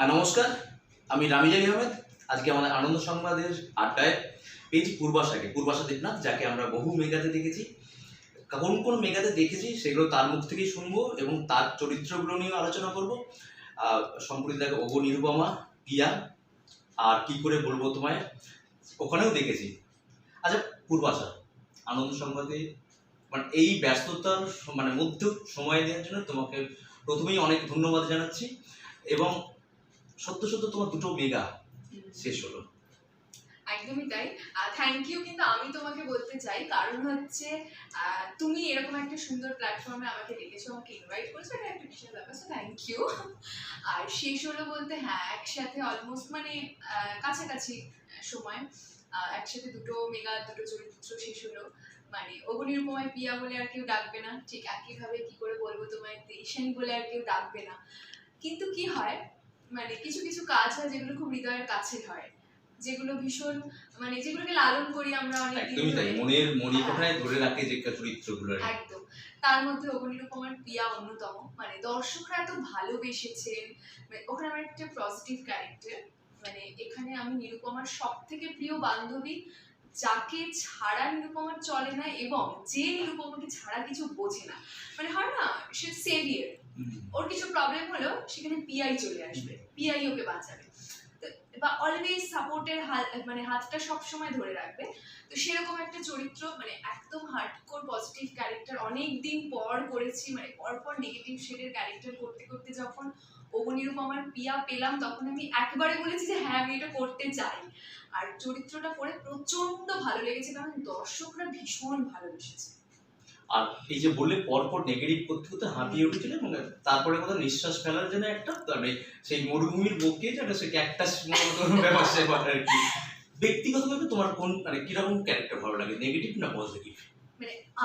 নমস্কার, আমি রামিজান আহমেদ। আজকে আমাদের আনন্দ সংবাদের আড্ডায় পেয়েছি পূর্বাশা দেবনাথ, যাকে আমরা বহু মেগাতে দেখেছি। কোন কোন মেগাতে দেখেছি সেগুলো তার মুখ থেকেই শুনবো এবং তার চরিত্রগুলো নিয়েও আলোচনা করবো। সম্প্রতি দেখো ওগো নিরুপমা, পিয়া, আর কি করে বলবো তোমায়, ওখানেও দেখেছি। আচ্ছা পূর্বাশা, আনন্দ সংবাদে মানে এই ব্যস্ততার মধ্যেও সময় দেওয়ার জন্য তোমাকে প্রথমেই অনেক ধন্যবাদ জানাচ্ছি। এবং সত্য সত্য তোমার দুটো মেগা শেষ হলো। একদমই তাই। থ্যাংক ইউ, কিন্তু আমি তোমাকে বলতে চাই, কারণ হচ্ছে তুমি এরকম একটা সুন্দর প্ল্যাটফর্মে আমাকে ডেকেছো, আমাকে ইনভাইট করেছো, এটা একটা বিশাল ব্যাপার, সো থ্যাংক ইউ। আর শেষ হলো বলতে হ্যাঁ, একসাথে অলমোস্ট কাছাকাছি সময় একসাথে দুটো মেগা, দুটো চরিত্র শেষ হলো। অগ্নিরূপমায় পিয়া বলে আর কেউ ডাকবে না, ঠিক একইভাবে কি করে বলবো তোমায় দেশানি বলে আর কেউ ডাকবে না। কিন্তু কি হয়, কিছু কিছু কাজ হয় যেগুলো খুব হৃদয়ের কাছে হয়, যেগুলো ভীষণ যেগুলোকে লালন করি আমরা অনেক দিন ধরে, মনের মণিকোঠায় ধরে রাখে যে চরিত্রগুলো। একদম। তার মধ্যে অগ্নিরূপমার পিয়া অন্যতম। দর্শকরা এত ভালোবেসেছেন, ওখানে আমার একটা পজিটিভ ক্যারেক্টার। এখানে আমি নিরুপমার সব থেকে প্রিয় বান্ধবী, যাকে ছাড়া নিরুপমার চলে না এবং যে নিরুপমাকে ছাড়া কিছু বোঝে না। হয় না, সে সেভিয়ার, ওর কিছু প্রবলেম হলো সেখানে পিয়াই চলে আসবে, পিয়াই ওকে বাঁচাবে, বা অলওয়েজ সাপোর্টের হাতটা সবসময় ধরে রাখবে। তো সেরকম একটা চরিত্র, একদম হার্ডকোর পজিটিভ ক্যারেক্টার। অনেক দিন পর করেছি, পরপর নেগেটিভ শেডের ক্যারেক্টার করতে করতে যখন অগ্নিরূপমার পিয়া পেলাম, তখন আমি একবারে বলেছি যে হ্যাঁ, আমি এটা করতে চাই। আর চরিত্রটা করে প্রচন্ড ভালো লেগেছে, কারণ দর্শকরা ভীষণ ভালোবেসেছে। আর এই যে বললে পরপর নেগেটিভ করতে করতে হাঁপিয়ে উঠেছিল এবং তারপরে কোথাও নিঃশ্বাস ফেলার জন্য একটা সেই মরুভূমির বুকে যেটা সে ক্যাকটাস ব্যাপার সেবার আর কি। ব্যক্তিগতভাবে তোমার কোন কিরকম ক্যারেক্টার ভালো লাগে, নেগেটিভ না পজিটিভ?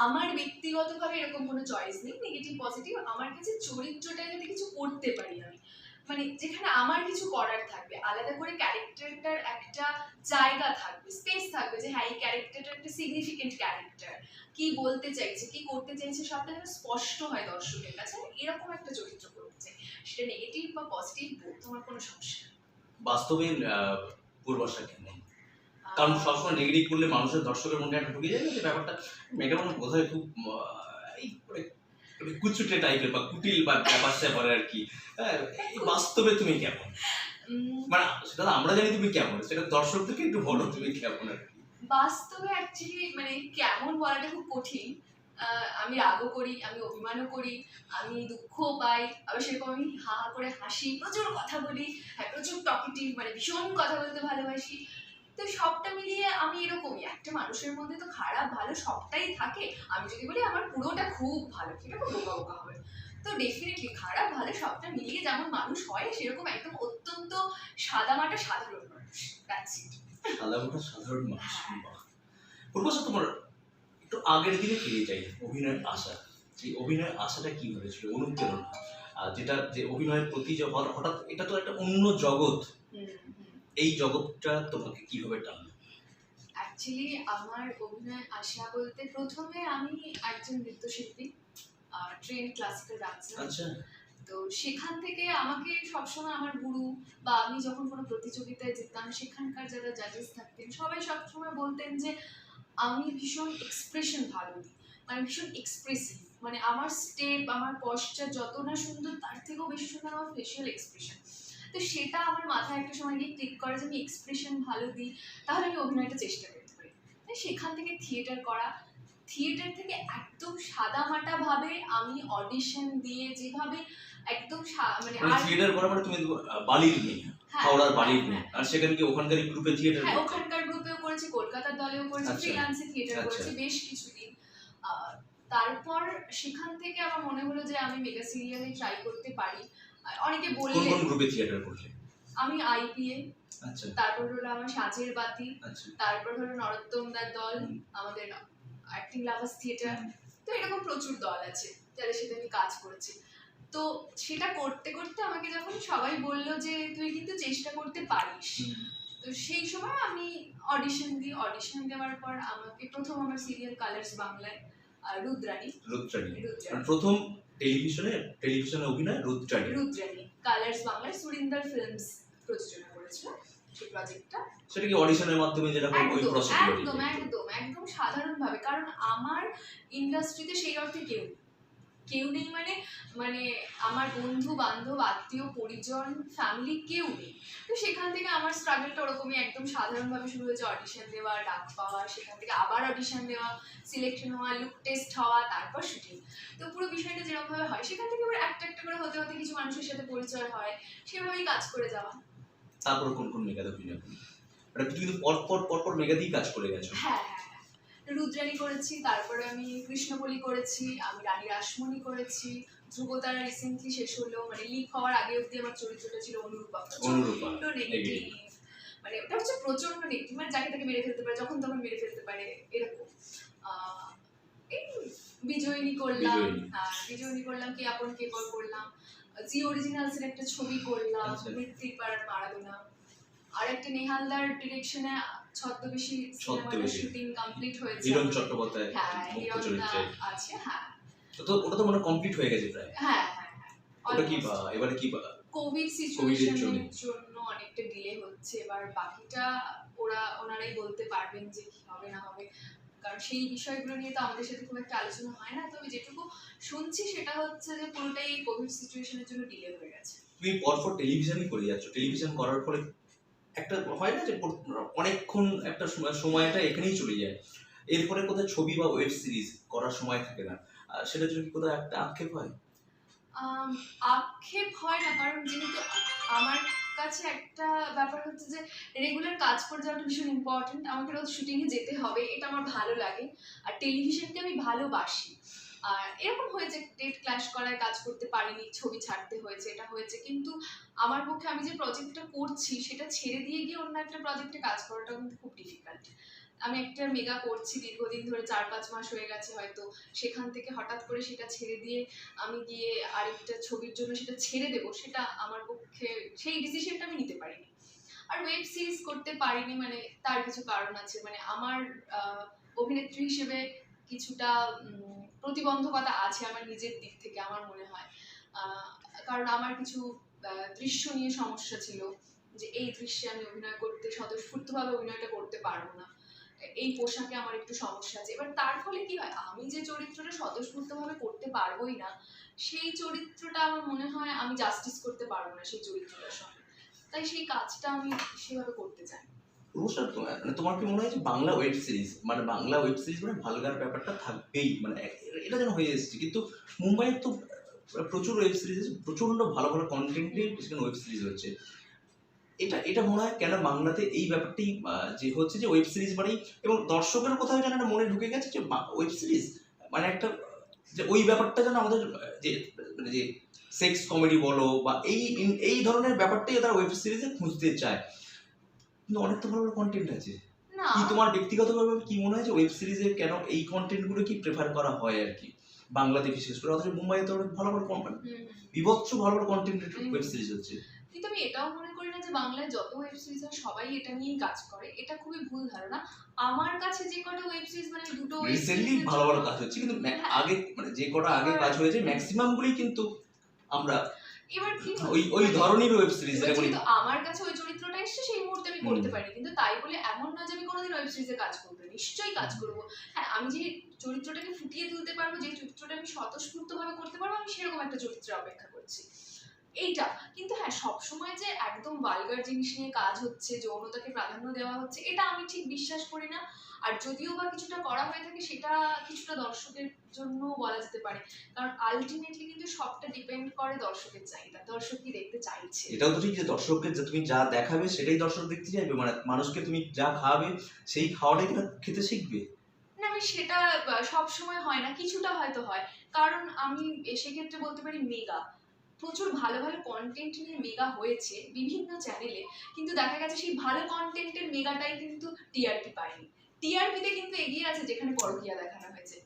আমার ব্যক্তিগতভাবে এরকম কোনো চয়েস নেই, নেগেটিভ পজিটিভ। আমার কাছে চরিত্রটা যদি কিছু করতে পারি আমি, যেখানে আমার কিছু করার থাকবে, আলাদা করে ক্যারেক্টারটার একটা জায়গা থাকবে, স্পেস থাকবে, যে হ্যাঁ এই ক্যারেক্টারটা একটা সিগনিফিকেন্ট ক্যারেক্টার, কি বলতে চাইছে, কি করতে চাইছে, সবটা যেন স্পষ্ট হয় দর্শকের কাছে, এরকম একটা চরিত্র করতে চাই। সেটা নেগেটিভ বা পজিটিভ, তোমার কোনো সমস্যা বাস্তবে পূর্বাশা কেন? কারণ সবসময় নেগেটিভ করলে মানুষের, দর্শকের মধ্যে একটা ঢুকে যায় না যে ব্যাপারটা, মেয়েটা মানে বোধহয় খুব কুচুটে টাইপের বা কুটিল বা ব্যাপার স্যাপার আর কি। বাস্তবে তুমি কেমন? সেটা আমরা জানি তুমি কেমন, সেটা দর্শকদেরকে একটু বলো তুমি কেমন আর কি। বাস্তবে অ্যাকচুয়ালি কেমন বলাটা খুব কঠিন। আমি রাগও করি, আমি অভিমানও করি, আমি দুঃখও পাই, আবার সেরকম আমি হা হা করে হাসি, প্রচুর কথা বলি, হ্যাঁ প্রচুর টকিটিভ, ভীষণ কথা বলতে ভালোবাসি। তো সবটা মিলিয়ে আমি এরকমই। একটা মানুষের মধ্যে তো খারাপ ভালো সবটাই থাকে। আমি যদি বলি আমার পুরোটা খুব ভালো, সেটা খুব বোকা বোকা হবে। তো ডেফিনেটলি খারাপ ভালো সবটা মিলিয়ে যেমন মানুষ হয়, সেরকম একদম অত্যন্ত সাদামাটা সাধারণ মানুষ। That's it. সাদামাটা সাধারণ মানুষ। পূর্বাশা, তোমার একটু আগের দিকে ফিরে যাই, অভিনয়ের আশা। সেই অভিনয়ের আশাটা কি হয়েছিল, অনুপ্রেরণা, যেটা যে অভিনয়ের প্রতি যে হঠাৎ, এটা তো একটা অন্য জগৎ, এই জগৎটা তোমাকে কিভাবে টানলো? অ্যাকচুয়ালি আমার অভিনয় আশা বলতে, প্রথমে আমি একজন নৃত্যশিল্পী, ট্রেন ক্লাসিক্যাল ডান্সার। আচ্ছা। তো সেখান থেকে আমাকে সবসময় আমার গুরু, বা আমি যখন কোনো প্রতিযোগিতায় যেতাম, সেখানকার যারা জাজেস থাকতেন সবাই সবসময় বলতেন যে আমি ভীষণ এক্সপ্রেশন ভালো দিই, ভীষণ এক্সপ্রেসিভ। আমার স্টেপ, আমার পশ্চার যত না সুন্দর, তার থেকেও বেশি সুন্দর আমার ফেশিয়াল এক্সপ্রেশন। তো সেটা আমার মাথায় একটা সময় গিয়ে ক্লিক করে যে আমি এক্সপ্রেশন ভালো দিই, তাহলে আমি অভিনয়টা চেষ্টা করতে পারি। তাই সেখান থেকে থিয়েটার করা, থিয়েটার থেকে একদম সাদামাটা ভাবে আমি অডিশন দিয়ে, যেভাবে একদম থিয়েটার করা তুমি বালির মেয়ে, হাওড়ার বালির মেয়ে, আর সেখানে কি ওখানকার গ্রুপে থিয়েটার? হ্যাঁ, ওখানকার গ্রুপেও করেছি, কলকাতার দলেও করেছি, ফ্রিল্যান্সে থিয়েটার করেছি বেশ কিছুদিন। তারপর সেখান থেকে আমার মনে হলো যে আমি মেগা সিরিয়ালে ট্রাই করতে পারি। অনেকে বললেন। কোন গ্রুপে থিয়েটার করলে? আমি আইপিএ, আচ্ছা, তারপর হলো আমার সাজের বাতি, আচ্ছা, তারপর হলো নরোত্তম দার দল, আমাদের অ্যাক্টিং লাভার্স থিয়েটার। তো এরকম প্রচুর দল আছে যাদের সাথে আমি কাজ করেছি। তো সেটা করতে করতে আমাকে যখন সবাই বললো যে তুই কিন্তু চেষ্টা করতে পারিস, তো সেই সময় আমি অডিশন দিই। অডিশন দেওয়ার পর আমাকে প্রথম আমার সিরিয়াল কালার্স বাংলায়, রুদ্রাণী। রুদ্রাণী মানে প্রথম টেলিভিশনে অভিনয় রুদ্রাণী। কালার্স বাংলার সুরিন্দর ফিল্মস প্রযোজনা করেছিল সেই প্রজেক্টটা। সেটা কি অডিশনের মাধ্যমে যেরকম ওই প্রসেস? একদম সাধারণভাবে, কারণ আমার ইন্ডাস্ট্রিতে সেই অর্থে কেউ নেই, মানে আমার বন্ধু বান্ধব আত্মীয় পরিজন ফ্যামিলি কেউ নেই। তো সেখান থেকে আমার স্ট্রাগলটা ওরকমই একদম সাধারণভাবে শুরু হয়েছে, অডিশন দেওয়া, ডাক পাওয়া, সেখান থেকে আবার অডিশন দেওয়া, সিলেকশন হওয়া, লুক টেস্ট হওয়া, তারপর শুটিং। তো পুরো বিষয়টা যেরকমভাবে হয় সেখান থেকে আবার একটা একটা করে হতে হতে কিছু মানুষের সাথে পরিচয় হয়, সেভাবেই কাজ করে যাওয়া। তারপর কোন কোন মেগাতে অভিনয় করলে? মানে তুমি কিন্তু পর মেগাতেই কাজ করে গেছো। হ্যাঁ, রুদ্রাণী করেছি, তারপরে আমি কৃষ্ণবলি করেছি, আমি রানী রাসমণি করেছি, ধ্রুবতারা রিসেন্টলি শেষ হলো, মানে লিক হওয়ার আগে অব্দি আমার চরিত্রটা ছিল অনুরূপা। নেগেটিভ, মানে ওটা হচ্ছে প্রচন্ড নেগেটিভ, মানে যাকে তাকে মেরে ফেলতে পারে, যখন তখন মেরে ফেলতে পারে এরকম। বিজয়িনী করলাম, বিজয়িনী করলাম, কে আপন কে পর করলাম, জি অরিজিনালস এর একটা ছবি করলাম, মৃত্যুর পাড়ার মারাদোনা, আর একটা নেহালদার ডিরেকশনে ছদ্মবেশী সিনেমার শুটিং কমপ্লিট হয়েছে। হিরণ চট্টোপাধ্যায় মুখ্য চরিত্রে আছে। হ্যাঁ, তো ওটা তো মানে কমপ্লিট হয়ে গেছে প্রায়। হ্যাঁ, ওটা কি এবারে কি কোভিড সিচুয়েশনের জন্য অনেকটা ডিলে হচ্ছে, এবার বাকিটা ওনারাই বলতে পারবেন যে কি হবে না হবে, কারণ সেই বিষয়গুলো নিয়ে তো আমাদের সাথে খুব একটা আলোচনা হয় না। তবে যেটুকু শুনছি সেটা হচ্ছে যে পুরোটাই কোভিড সিচুয়েশনের জন্য ডিলে হয়ে গেছে। তুমি পরপর টেলিভিশনই করে যাচ্ছ, টেলিভিশন করার ফলে একটা হয় না যে অনেকক্ষণ একটা সময়টা এখানেই চলে যায়, এরপরে কোথায় ছবি বা ওয়েব সিরিজ করার সময় থাকে না, সেটার জন্য কি কোথাও একটা আক্ষেপ হয়? আক্ষেপ হয় না, কারণ যেহেতু আমার কাছে একটা ব্যাপার হচ্ছে যে রেগুলার কাজ করে যাওয়াটা ভীষণ ইম্পর্টেন্ট, আমাকে রোজ শুটিংয়ে যেতে হবে, এটা আমার ভালো লাগে, আর টেলিভিশনকে আমি ভালোবাসি। আর এরকম হয়েছে ডেট ক্ল্যাশ করায় কাজ করতে পারিনি, ছবি ছাড়তে হয়েছে, এটা হয়েছে, কিন্তু আমার পক্ষে আমি যে প্রজেক্টটা করছি সেটা ছেড়ে দিয়ে গিয়ে অন্য একটা প্রজেক্টে কাজ করাটা কিন্তু খুব ডিফিকাল্ট। আমি একটা মেগা করছি দীর্ঘদিন ধরে, 4-5 মাস হয়ে গেছে হয়তো, সেখান থেকে হঠাৎ করে সেটা ছেড়ে দিয়ে আমি গিয়ে আরেকটা ছবির জন্য সেটা ছেড়ে দেবো, সেটা আমার পক্ষে সেই ডিসিশনটা আমি নিতে পারিনি। আর ওয়েব সিরিজ করতে পারিনি, মানে তার কিছু কারণ আছে, মানে আমার অভিনেত্রী হিসেবে কিছুটা প্রতিবন্ধকতা আছে আমার নিজের দিক থেকে, আমার মনে হয়, কারণ আমার কিছু দৃশ্য নিয়ে সমস্যা ছিল, যে এই দৃশ্যে আমি অভিনয় করতে স্বতঃস্ফূর্তভাবে অভিনয়টা করতে পারবো না, এই পোশাকে আমার একটু সমস্যা আছে। এবার তার ফলে কি হয়, আমি যে চরিত্রটা স্বতঃস্ফূর্তভাবে করতে পারবোই না, সেই চরিত্রটা আমার মনে হয় আমি জাস্টিস করতে পারবো না সেই চরিত্রটার সঙ্গে, তাই সেই কাজটা আমি সেভাবে করতে চাই। মানে তোমার কি মনে হয় যে বাংলা ওয়েব সিরিজ মানে ভালগার ব্যাপারটা থাকবেই, মানে এটা যেন হয়ে এসেছে, কিন্তু মুম্বাইয়ের তো প্রচুর ওয়েব সিরিজ আছে, প্রচন্ড ভালো ভালো কন্টেন্টের সেখানে ওয়েব সিরিজ হচ্ছে, এটা মনে হয় কেন বাংলাতে এই ব্যাপারটাই যে হচ্ছে যে ওয়েব সিরিজ মানেই, এবং দর্শকের কোথাও যেন মনে ঢুকে গেছে যে ওয়েব সিরিজ মানে একটা, যে ওই ব্যাপারটা যেন আমাদের যে মানে যে সেক্স কমেডি বলো বা এই ধরনের ব্যাপারটাই তারা ওয়েব সিরিজে খুঁজতে চায়, কিন্তু অনেক তো ভালো ভালো কন্টেন্ট আছে। কি তোমার ব্যক্তিগতভাবে কি মনে হয় যে ওয়েব সিরিজে কেন এই কন্টেন্টগুলো কি প্রেফার করা হয় আর কি বাংলাতে বিশেষ করে, অথচ মুম্বাইতে অনেক ভালো ভালো বিভৎস ভালো ভালো কন্টেন্টের ওয়েব সিরিজ হচ্ছে। কিন্তু আমি এটাও মনে করি না যে বাংলায় যত ওয়েব সিরিজ হয় সবাই এটা নিয়েই কাজ করে, এটা খুবই ভুল ধারণা। আমার কাছে যে কটা ওয়েব সিরিজ, মানে দুটো রিসেন্টলি ভালো ভালো কাজ হচ্ছে, কিন্তু আগে মানে যে কটা আগে কাজ হয়েছে ম্যাক্সিমাম গুলোই কিন্তু আমরা এবার কি ওই ধরনের ওয়েব সিরিজ, কিন্তু আমার কাছে ওই চরিত্রটা এসেছে সেই মুহূর্তে আমি করতে পারি, কিন্তু তাই বলে এমন না যে আমি কোনোদিন ওয়েব সিরিজে কাজ করবো, নিশ্চয়ই কাজ করবো। হ্যাঁ, আমি যে চরিত্রটাকে ফুটিয়ে তুলতে পারবো, যে চরিত্রটা আমি স্বতঃস্ফূর্তভাবে করতে পারবো, আমি সেরকম একটা চরিত্রের অপেক্ষা করছি এইটা। কিন্তু হ্যাঁ, সবসময় যে একদম ভালগার জিনিস নিয়ে কাজ হচ্ছে, যৌনতাকে প্রাধান্য দেওয়া হচ্ছে, এটা আমি ঠিক বিশ্বাস করি না। আর যদিও বা কিছুটা করা হয়ে থাকে, সেটা কিছুটা দর্শকের জন্য বলা যেতে পারে, কারণ আলটিমেটলি কিন্তু সবটা ডিপেন্ড করে দর্শকের চাহিদা, দর্শক কি দেখতে চাইছে। এটাও তো ঠিক যে দর্শককে যে তুমি যা দেখাবে সেটাই দর্শক দেখতে চাইবে, মানে মানুষকে তুমি যা খাওয়াবে সেই খাওয়াটাই তারা খেতে শিখবে না। আমি সেটা সব সময় হয় না, কিছুটা হয়তো হয়, কারণ আমি সেক্ষেত্রে বলতে পারি মেগা প্রচুর ভালো ভালো কন্টেন্ট নিয়ে মেগা হয়েছে বিভিন্ন চ্যানেলে, কিন্তু দেখা গেছে সেই ভালো কন্টেন্টের মেগাটাই কিন্তু টিআরপি পায়নি, টিআরপিতে কিন্তু এগিয়ে আছে যেখানে পরকীয়া দেখানো হয়েছে।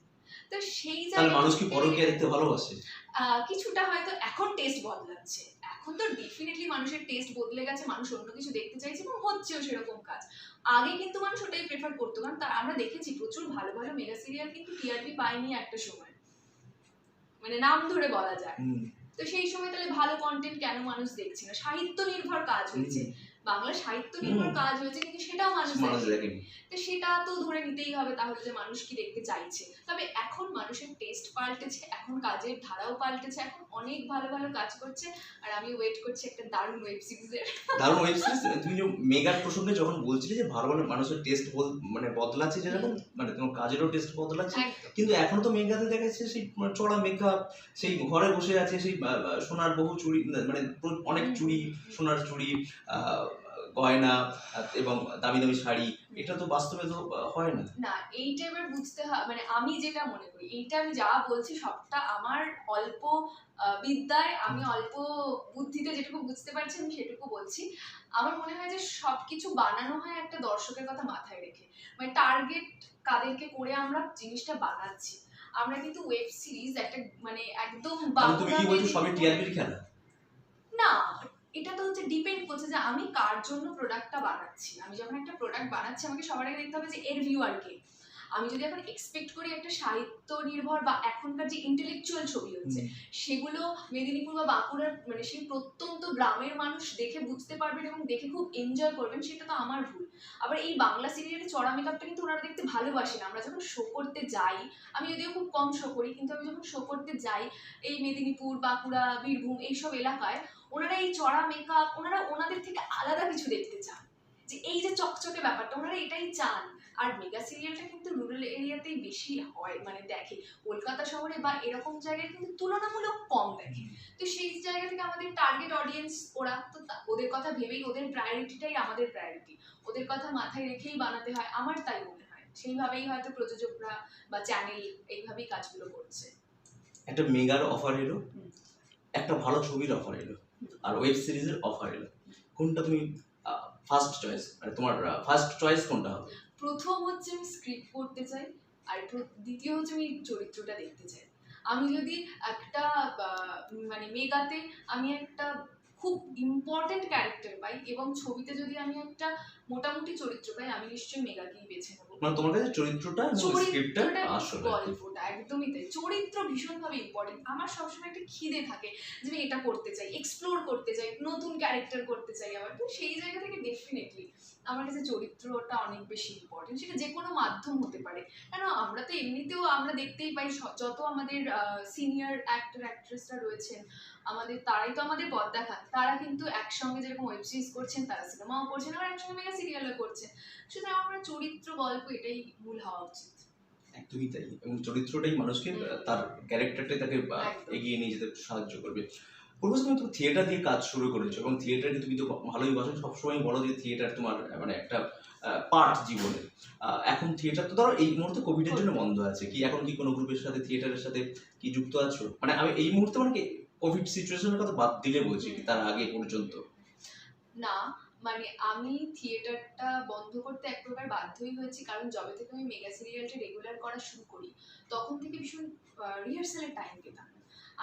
তো সেই জায়গায় মানুষ কি পরকীয়া দেখতে ভালোবাসে? কিছুটা হয়তো এখন টেস্ট বদলাচ্ছে, এখন তো ডেফিনেটলি মানুষের টেস্ট বদলে গেছে, মানুষ অন্য কিছু দেখতে চাইছে এবং হচ্ছেও সেরকম কাজ। আগে কিন্তু মানুষ ওটাই প্রেফার করতো, কারণ আমরা দেখেছি প্রচুর ভালো ভালো মেগা সিরিয়াল কিন্তু টিআরপি পায়নি একটা সময়, মানে নাম ধরে বলা যায়। তো সেই সময় তাহলে ভালো কন্টেন্ট কেন মানুষ দেখছে না? সাহিত্য নির্ভর কাজ হয়েছে, বাংলা সাহিত্য নির্ভর কাজ হয়েছে, কিন্তু সেটাও মানুষ দেখেনি। তো সেটা তো ধরে নিতেই হবে তাহলে যে মানুষ কি দেখতে চাইছে। তবে এখন মানুষের টেস্ট পাল্টেছে, এখন কাজের ধারাও পাল্টেছে, এখন অনেক ভালো ভালো কাজ করছে। আর আমি ওয়েট করছি একটা দারুণ ওয়েব সিরিজের। দারুণ ওয়েব সিরিজ। তুমি যে মেগার প্রসঙ্গে যখন বলছিলে যে ভালো ভালো মানুষের টেস্ট মানে বদলাচ্ছে, যেরকম মানে তোমার কাজেরও টেস্ট বদলাচ্ছে, কিন্তু এখনো তো মেগাতে দেখা যাচ্ছে সেই চড়া মেকআপ, সেই ঘরে বসে আছে সেই সোনার বহু চুড়ি, মানে অনেক চুড়ি, সোনার চুড়ি, গয়না এবং দামি দামি শাড়ি, এটা তো বাস্তবে তো হয় না। না, এইটা এবার বুঝতে হয়, মানে আমি যেটা মনে করি, এইটা আমি যা বলছি সবটা আমার অল্প বিদ্যায়, আমি অল্প বুদ্ধিতে যেটুকু বুঝতে পারছি আমি সেটুকু বলছি। আমার মনে হয় যে সবকিছু বানানো হয় একটা দর্শকের কথা মাথায় রেখে, মানে টার্গেট কাদেরকে করে আমরা জিনিসটা বানাচ্ছি। আমরা কিন্তু ওয়েব সিরিজ একটা মানে একদম তুমি কি বলছো সবই টিআরপির খেলা? না, এটা তো হচ্ছে ডিপেন্ড করছে যে আমি কার জন্য প্রোডাক্টটা বানাচ্ছি। আমি যখন একটা প্রোডাক্ট বানাচ্ছি আমাকে সবার আগে দেখতে হবে যে এর ভিউয়ার কে। আমি যদি এখন এক্সপেক্ট করি একটা সাহিত্য নির্ভর বা এখনকার যে ইন্টেলেকচুয়াল ছবি হচ্ছে সেগুলো মেদিনীপুর বা বাঁকুড়ার মানে সেই প্রত্যন্ত গ্রামের মানুষ দেখে বুঝতে পারবেন এবং দেখে খুব এনজয় করবেন, সেটা তো আমার ভুল। আবার এই বাংলা সিরিয়ালের চড়া মেকআপটা কিন্তু ওনারা দেখতে ভালোবাসেন। আমরা যখন শো করতে যাই, আমি যদিও খুব কম শো করি, কিন্তু আমি যখন শো করতে যাই এই মেদিনীপুর, বাঁকুড়া, বীরভূম এইসব এলাকায়, ওনারা এই চড়া মেকআপ, ওনারা ওনাদের থেকে আলাদা কিছু দেখতে চান, যে এই যে চকচকে ব্যাপারটা ওনারা এটাই চান। আর মেগা সিরিয়ালটা কিন্তু রুরাল এরিয়াতেই বেশি হয়, মানে দেখে কলকাতা শহরে বা এরকম জায়গায় কিন্তু তুলনামূলক কম দেখে। তো সেই জায়গা থেকে আমাদের টার্গেট অডিয়েন্স ওরা, তো ওদের কথা ভেবেই, ওদের প্রায়োরিটিটাই আমাদের প্রায়োরিটি, ওদের কথা মাথায় রেখেই বানাতে হয়, আমার তাই মনে হয়। সেইভাবেই হয়তো প্রযোজকরা বা চ্যানেল এইভাবেই কাজগুলো করছে। একটা মেগার অফার এলো, একটা ভালো ছবির অফার এলো, আর ওয়েব সিরিজের অফার এলো, কোনটা তুমি ফার্স্ট চয়েস, মানে তোমার ফার্স্ট চয়েস কোনটা হবে? প্রথম হচ্ছে আমি স্ক্রিপ্ট পড়তে চাই, আর দ্বিতীয় হচ্ছে আমি চরিত্রটা দেখতে চাই। আমি যদি একটা মানে মেগাতে আমি একটা খুব ইম্পর্টেন্ট ক্যারেক্টার পাই এবং ছবিতে যদি আমি একটা মোটামুটি চরিত্র পাই, আমি নিশ্চয়ই মেগাকেই বেছে নেবো। মানে তোমার কাছে চরিত্রটা স্ক্রিপ্টটা আসলে গল্পটা একদমই তাই, চরিত্র ভীষণভাবে ইম্পর্টেন্ট। আমার সবসময় একটা খিদে থাকে যে আমি এটা করতে চাই, এক্সপ্লোর করতে চাই, নতুন ক্যারেক্টার করতে চাই। আবার তো সেই জায়গা থেকে ডেফিনেটলি আমার কাছে চরিত্রটা অনেক বেশি ইম্পর্টেন্ট। সেটা যে কোনো মাধ্যম হতে পারে, কেন আমরা তো এমনিতেও আমরা দেখতেই পাই যত আমাদের সিনিয়র অ্যাক্টর অ্যাক্ট্রেসরা রয়েছেন আমাদের, তারাই তো আমাদের পথ দেখান। তারা কিন্তু একসঙ্গে যেরকম ওয়েব সিরিজ করছেন, তারা সিনেমাও করছেন, আবার একসঙ্গে মেগা সিরিয়ালও করছেন। সুতরাং আমার চরিত্র গল্প এটাই মূল হওয়া উচিত। একদমই তাই, এবং চরিত্রটাই মানুষকে তার ক্যারেক্টারটাই তাকে এগিয়ে নিয়ে যেতে সাহায্য করবে। পূর্বজ, তুমি তো থিয়েটার দিয়ে কাজ শুরু করেছো এবং থিয়েটারকে তুমি তো ভালোই বাসো, সবসময় বলো যে থিয়েটার তোমার মানে একটা পার্ট জীবনে। এখন থিয়েটার তো ধরো এই মুহূর্তে কোভিডের জন্য বন্ধ আছে, কি এখন কি কোনো গ্রুপের সাথে থিয়েটারের সাথে কি যুক্ত আছো? মানে আমি এই মুহূর্তে মানে কি কোভিড সিচুয়েশনের কথা বাদ দিলে বলছি, তার আগে পর্যন্ত না, মানে আমি থিয়েটারটা বন্ধ করতে এক প্রকার বাধ্যই হয়েছি, কারণ যবে থেকে আমি মেগা সিরিয়ালটা রেগুলার করা শুরু করি তখন থেকে ভীষণ রিহার্সালের টাইম পেতাম।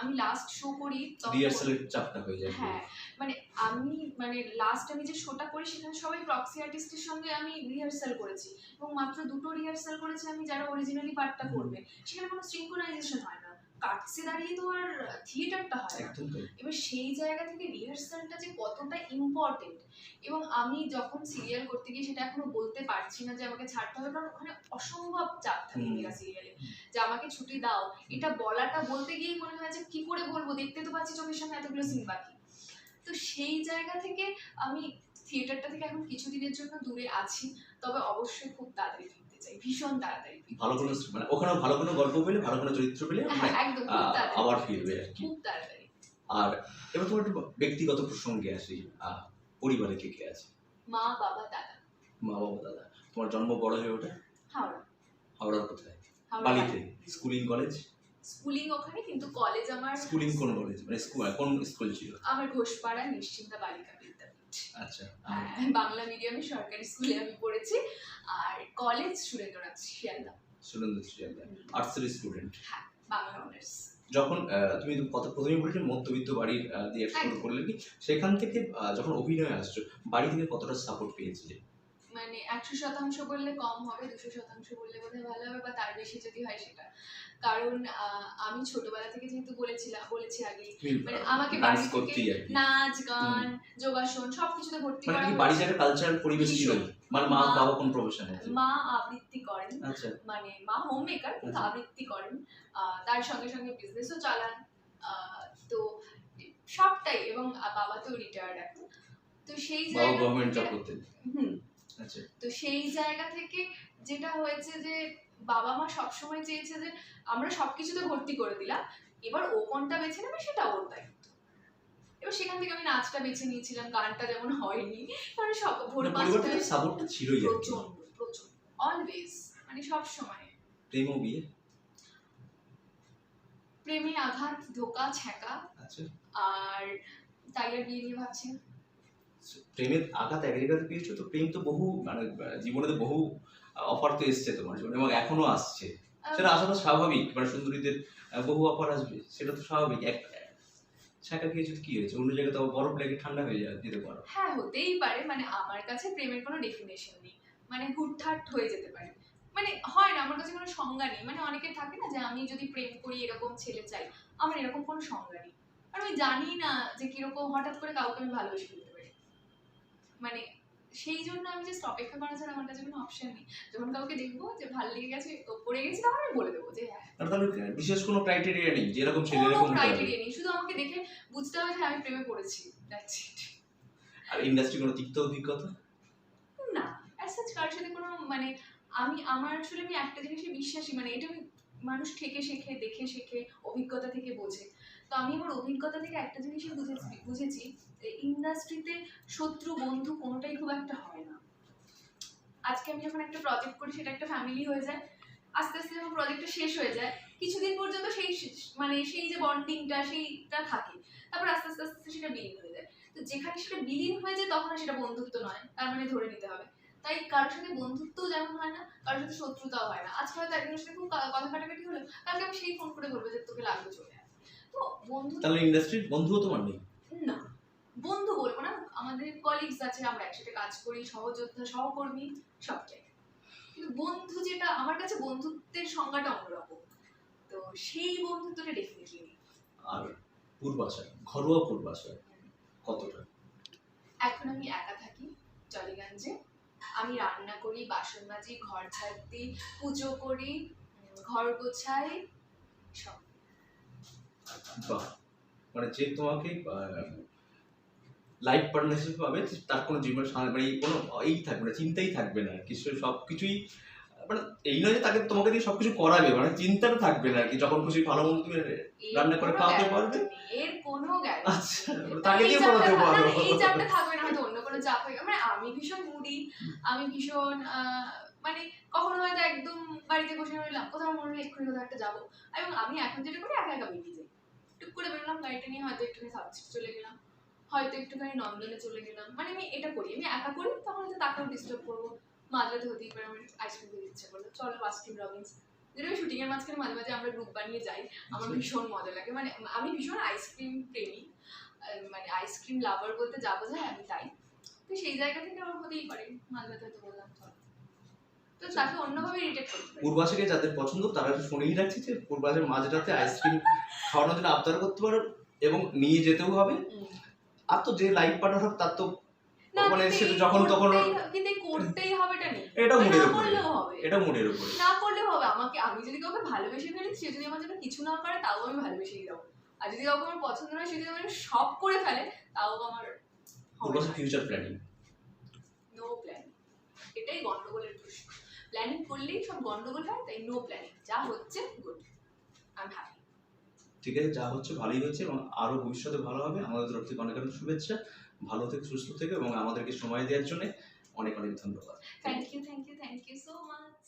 আমি লাস্ট শো করি রিহার্সালের চাপটা হয়ে যায়। হ্যাঁ, মানে আমি মানে লাস্ট আমি যে শোটা করি সেখানে সবাই প্রক্সি আর্টিস্টের সঙ্গে আমি রিহার্সাল করেছি এবং মাত্র 2টো রিহার্সাল করেছি আমি যারা অরিজিনালি পার্টটা করবে। সেখানে কোনো সিঙ্ক্রোনাইজেশন হয় না, কাটসে দাঁড়িয়ে তো আর থিয়েটারটা হয় না। এবার সেই জায়গা থেকে রিহার্সালটা যে কতটা ইম্পর্টেন্ট, এবং আমি যখন সিরিয়াল করতে গিয়ে সেটা এখনো বলতে পারছি না যে আমাকে ছাড়তে হবে, কারণ ওখানে অসম্ভব চাপ থাকে মেগা সিরিয়ালে যে আমাকে ছুটি দাও, এটা বলাটা বলতে গিয়ে মনে হয় যে কি করে বলবো, দেখতে তো পাচ্ছি চোখের সামনে এতগুলো সিন বাকি। তো সেই জায়গা থেকে আমি থিয়েটারটা থেকে এখন কিছুদিনের জন্য দূরে আছি, তবে অবশ্যই খুব তাড়াতাড়ি ফিরতে চাই, ভীষণ তাড়াতাড়ি। ভালো কোনো মানে ওখানে ভালো কোনো গল্প পেলে, ভালো কোনো চরিত্র পেলে একদম আবার ফিরবে আর কি, খুব তাড়াতাড়ি। আর এবার তোমার একটু ব্যক্তিগত প্রসঙ্গে আসি, পরিবারে কে কে আছে? মা, বাবা, দাদা। মা, বাবা, দাদা। তোমার জন্ম বড় হয়ে ওঠে হাওড়া। হাওড়ার কোথায়? বালিতে। Schooling college? স্কুলিং ওখানে, কিন্তু কলেজ আমার স্কুলিং কোন কলেজ, মানে কোন স্কুল ছিল? আমার ঘোষপাড়া নিশ্চিন্তা বালিকা বিদ্যাপীঠ। আচ্ছা, বাংলা মিডিয়ামে সরকারি স্কুলে আমি পড়েছি। আর কলেজ সুরেন্দ্রনাথ শিয়ালদা। সুরেন্দ্রনাথ শিয়ালদা, আর্টসের স্টুডেন্ট? হ্যাঁ, বাংলা অনার্স। যখন তুমি কথা প্রথমেই বলেছিলে মধ্যবিত্ত বাড়ির দিয়ে শুরু একদম। করলে কি, সেখান থেকে যখন অভিনয়ে আসছো বাড়ি থেকে কতটা সাপোর্ট পেয়েছিলে? মানে 100% বললে কম হবে, 200% বললে বোধহয় ভালো হবে, বা তার বেশি যদি হয় সেটা। কারণ আমি ছোটবেলা থেকে যেহেতু বলেছি আগেই, তুমি মানে আমাকে ডান্স বাড়ি থেকে করতেই আর কি। নাচ, গান, যোগাসন সবকিছুতে ভর্তি মানে করা কি বাড়িতে হয়েছে। একটা কালচারাল পরিবেশ ছিল? ভীষণ। মানে মা বাবা কোন প্রফেশনে আছে? মা আবৃত্তি করেন, আচ্ছা। মানে মা হোম মেকার কিন্তু আচ্ছা। আবৃত্তি করেন, তার সঙ্গে সঙ্গে বিজনেসও চালান। তো সবটাই, এবং বাবা তো রিটায়ার্ড এখন। তো সেই বাবা জায়গা গভর্নমেন্ট জব থেকে করতেন। হুম আচ্ছা। তো সেই জায়গা থেকে যেটা হয়েছে যে বাবা মা সবসময় চেয়েছে যে আমরা সবকিছুতে ভর্তি করে দিলাম, এবার ও কোনটা বেছে নেবে সেটা ওর দায়িত্ব। এবার সেখান থেকে আমি নাচটা বেছে নিয়েছিলাম, গানটা যেমন হয়নি, কারণ সব ভোর মানে পরিবার থেকে পাঁচটায় সাপোর্টটা ছিলই আর কি। প্রচন্ড প্রচন্ড অলওয়েজ, মানে সব সময়। প্রেম ও বিয়ে? প্রেমে আঘাত, ধোকা, ছ্যাঁকা, আচ্ছা। আর তাই আর বিয়ে নিয়ে ভাবছি না। প্রেমের আঘাত এক জায়গাতে পেয়েছো, তো প্রেম তো বহু মানে জীবনে তো বহু অফার তো এসছে তোমার জীবনে এবং এখনো আসছে, সেটা আসাটা স্বাভাবিক। মানে সুন্দরীদের বহু অফার আসবে, সেটা তো স্বাভাবিক। ছাকা খেয়েছো তো কি হয়েছে, অন্য জায়গায় তো বরফ লেগে ঠান্ডা হয়ে যেতে পারো। হ্যাঁ, হতেই পারে, মানে আমার কাছে প্রেমের কোনো ডেফিনেশন নেই, মানে হুটহাট হয়ে যেতে পারে, মানে হয় না, আমার কাছে কোনো সংজ্ঞা নেই। মানে অনেকের থাকে না যে আমি যদি প্রেম করি এরকম ছেলে চাই, আমার এরকম কোনো সংজ্ঞা নেই। আর আমি জানি না যে কিরকম হঠাৎ করে কাউকে আমি ভালোবেসে ফেলতে পারি, মানে সেই জন্য আমি জাস্ট অপেক্ষা করা ছাড়া আমার কাছে কোনো অপশন নেই। যখন কাউকে দেখবো যে ভালো লেগে গেছে, পড়ে গেছি, তখন আমি বলে দেবো যে হ্যাঁ। আর তাহলে বিশেষ কোনো ক্রাইটেরিয়া নেই যে এরকম ছেলে কোনো এরকম হতে হবে? ক্রাইটেরিয়া নেই, শুধু আমাকে দেখে বুঝতে হবে যে আমি প্রেমে পড়েছি, দ্যাটস ইট। আর ইন্ডাস্ট্রি কোনো তিক্ত অভিজ্ঞতা? না, অ্যাজ সাচ কারোর সাথে কোনো, মানে আমার আসলে আমি একটা জিনিসে বিশ্বাসী, মানে এটা আমি মানুষ থেকে শেখে, দেখে শেখে, অভিজ্ঞতা থেকে বোঝে। তো আমি আমার অভিজ্ঞতা থেকে একটা জিনিসই বুঝেছি যে ইন্ডাস্ট্রিতে শত্রু বন্ধু কোনোটাই খুব একটা হয় না। আজকে আমি যখন একটা প্রজেক্ট করি সেটা একটা ফ্যামিলি হয়ে যায়, আস্তে আস্তে যখন প্রজেক্টটা শেষ হয়ে যায় কিছুদিন পর্যন্ত মানে সেই যে বন্ডিংটা সেইটা থাকে, তারপর আস্তে আস্তে আস্তে সেটা বিলীন হয়ে যায়। তো যেখানে সেটা বিলীন হয়ে যায় তখন আর সেটা বন্ধুত্ব নয়, তার মানে ধরে নিতে হবে। তাই কারোর সাথে বন্ধুত্বও যেমন হয় না, কারোর সাথে শত্রুতাও হয় না। আজকে হয়তো একজনের সাথে খুব কথা কাটাকাটি হলো, কালকে আমি সেই ফোন করে বলবো যে তোকে লাগবে চলে আয়। তো বন্ধু, তাহলে ইন্ডাস্ট্রির বন্ধুও তোমার নেই? না বন্ধু বলবো না, আমাদের কলিগস আছে, আমরা একসাথে কাজ করি, সহযোদ্ধা, সহকর্মী, সবটাই। কিন্তু বন্ধু যেটা আমার কাছে, বন্ধুত্বের সংজ্ঞাটা অন্যরকম, তো সেই বন্ধুত্বটা ডেফিনেটলি নেই। আর পূর্বাশা, ঘরোয়া পূর্বাশা কতটা? এখন আমি একা থাকি জলিগঞ্জে, আমি রান্না করি, বাসন মাজি, ঘর ঝাড় দিই, পুজো করি, ঘর গোছাই, সব। বাহ, মানে যে তোমাকে লাইফ পার্টনারশিপ পাবে তার কোনো জীবন মানে কোনো এই থাকবে না, চিন্তাই থাকবে না আর কি, সব কিছুই মানে এই নয় যে তাকে তোমাকে দিয়ে সবকিছু করাবে, মানে চিন্তাটা থাকবে না আর কি, যখন খুশি ভালো মন্দ তুমি রান্না করে খাওয়াতে পারবে। এর কোনো গ্যারান্টি। আচ্ছা, তাকে দিয়ে করাতে পারো। এই চাপটা থাকবে না, হয়তো অন্য কোনো চাপ হয়ে, মানে আমি ভীষণ মুডি, আমি ভীষণ মানে কখনো হয়তো একদম বাড়িতে বসে রইলাম, কোথাও মনে হলো এক্ষুনি কোথাও একটা যাবো, এবং আমি এখন যেটা করি একা একা বেরিয়ে যাই, টুক করে বেরোলাম গাড়িটা নিয়ে, হয়তো একটুখানি সাবস্ট্রিট চলে গেলাম, হয়তো একটুখানি নন্দনে চলে গেলাম, মানে আমি এটা করি, আমি একা করি, তখন হয়তো তাকেও ডিস্টার্ব করবো, মাঝরাতে হতেই পারে আমার আইসক্রিম খেতে ইচ্ছে করলো, চলো বাস্কিন রবিন্স, যেটা আমি শুটিং এর মাঝখানে মাঝে মাঝে আমরা গ্রুপ বানিয়ে যাই, আমার ভীষণ মজা লাগে, মানে আমি ভীষণ আইসক্রিম প্রেমী, মানে আইসক্রিম লাভার বলতে যা বোঝায় আমি তাই। তো সেই জায়গা থেকে আমার হতেই পারে মাঝরাতে হয়তো বললাম চলো, তো তাকে অন্যভাবে রিটেট করতে পারি। পূর্বাশাকে যাদের পছন্দ তারা একটু শুনেই রাখছি যে পূর্বাশার মাঝরাতে আইসক্রিম খাওয়ানোর জন্য আবদার করতে পারো এবং নিয়ে যেতেও হবে। আর তো যে লাইফ পার্টনার হবে তার তো মানে সেটা যখন তখন কিন্তু করতেই হবেটা নেই, এটা মুডের উপরে, হবে, এটা মুডের উপরে, না করলেও হবে। আমাকে, আমি যদি কাউকে ভালোবেসে ফেলি, সে যদি আমার জন্য কিছু না করে তাও আমি ভালোবেসেই যাবো, আর যদি কাউকে আমার পছন্দ নয়, সে যদি আমার সব করে ফেলে তাও আমার পূর্বাশার ফিউচার প্ল্যানিং? নো প্ল্যান, এটাই গন্ডগোলের প্রশ্ন। প্ল্যানিং করলেই সব গন্ডগোল হয়, তাই নো প্ল্যানিং, যা হচ্ছে গুড, আই এম হ্যাপি। ঠিক আছে, যা হচ্ছে ভালোই হচ্ছে এবং আরো ভবিষ্যতে ভালো হবে। আমাদের তরফ থেকে অনেক অনেক শুভেচ্ছা, ভালো থেকে সুস্থ থেকে এবং আমাদেরকে সময় দেওয়ার জন্য অনেক অনেক ধন্যবাদ। Thank you so much.